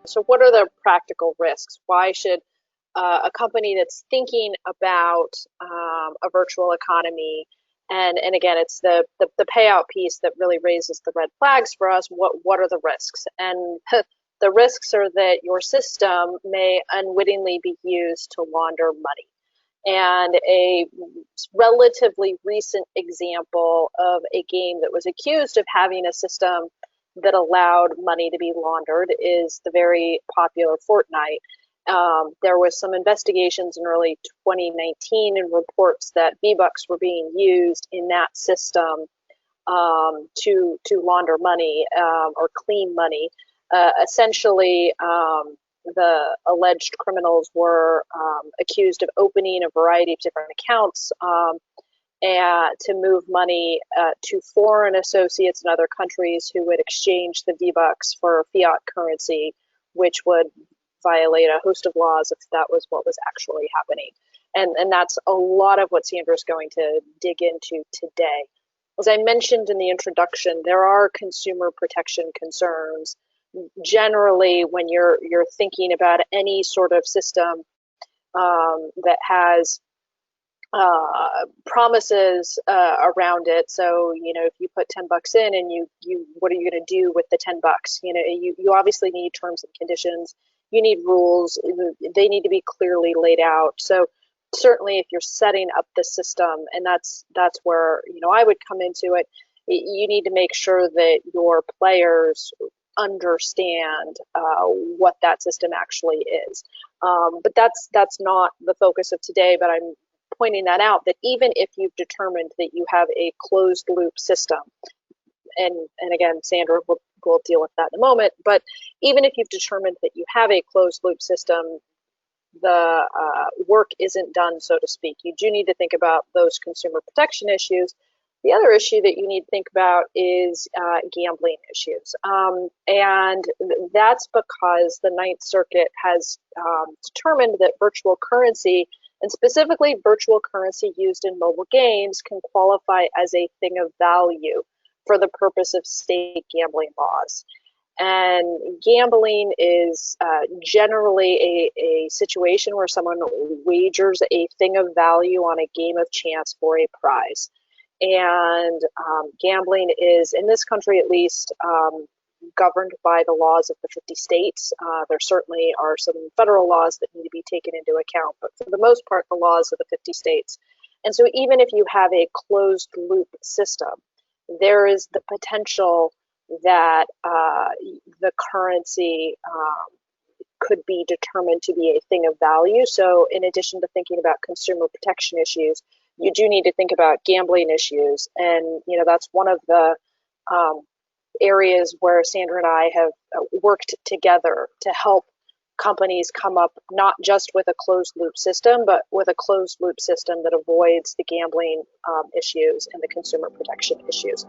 So what are the practical risks? Why should a company that's thinking about a virtual economy, and again, it's the payout piece that really raises the red flags for us. What are the risks? And the risks are that your system may unwittingly be used to launder money. And a relatively recent example of a game that was accused of having a system that allowed money to be laundered is the very popular Fortnite. There was some investigations in early 2019 and reports that V-Bucks were being used in that system to launder money or clean money. Essentially, the alleged criminals were accused of opening a variety of different accounts and to move money to foreign associates in other countries who would exchange the V-Bucks for fiat currency, which would violate a host of laws if that was what was actually happening. And that's a lot of what Sandra is going to dig into today. As I mentioned in the introduction, there are consumer protection concerns. Generally, when you're thinking about any sort of system that has promises around it. So, if you put $10 in and you what are you going to do with the $10? You obviously need terms and conditions. You need rules. They need to be clearly laid out. So certainly if you're setting up the system, and that's where, I would come into it, you need to make sure that your players understand what that system actually is. But that's not the focus of today, but I'm pointing that out, that even if you've determined that you have a closed loop system, and again, Sandra will deal with that in a moment, but even if you've determined that you have a closed loop system, the work isn't done, so to speak. You do need to think about those consumer protection issues. The other issue that you need to think about is gambling issues. And that's because the Ninth Circuit has determined that virtual currency, and specifically virtual currency used in mobile games, can qualify as a thing of value for the purpose of state gambling laws. And gambling is generally a situation where someone wagers a thing of value on a game of chance for a prize. And gambling is, in this country at least, governed by the laws of the 50 states. There certainly are some federal laws that need to be taken into account, but for the most part, the laws of the 50 states. And so even if you have a closed loop system, there is the potential that the currency could be determined to be a thing of value. So in addition to thinking about consumer protection issues, you do need to think about gambling issues. And, that's one of the areas where Sandra and I have worked together to help companies come up not just with a closed loop system, but with a closed loop system that avoids the gambling issues and the consumer protection issues.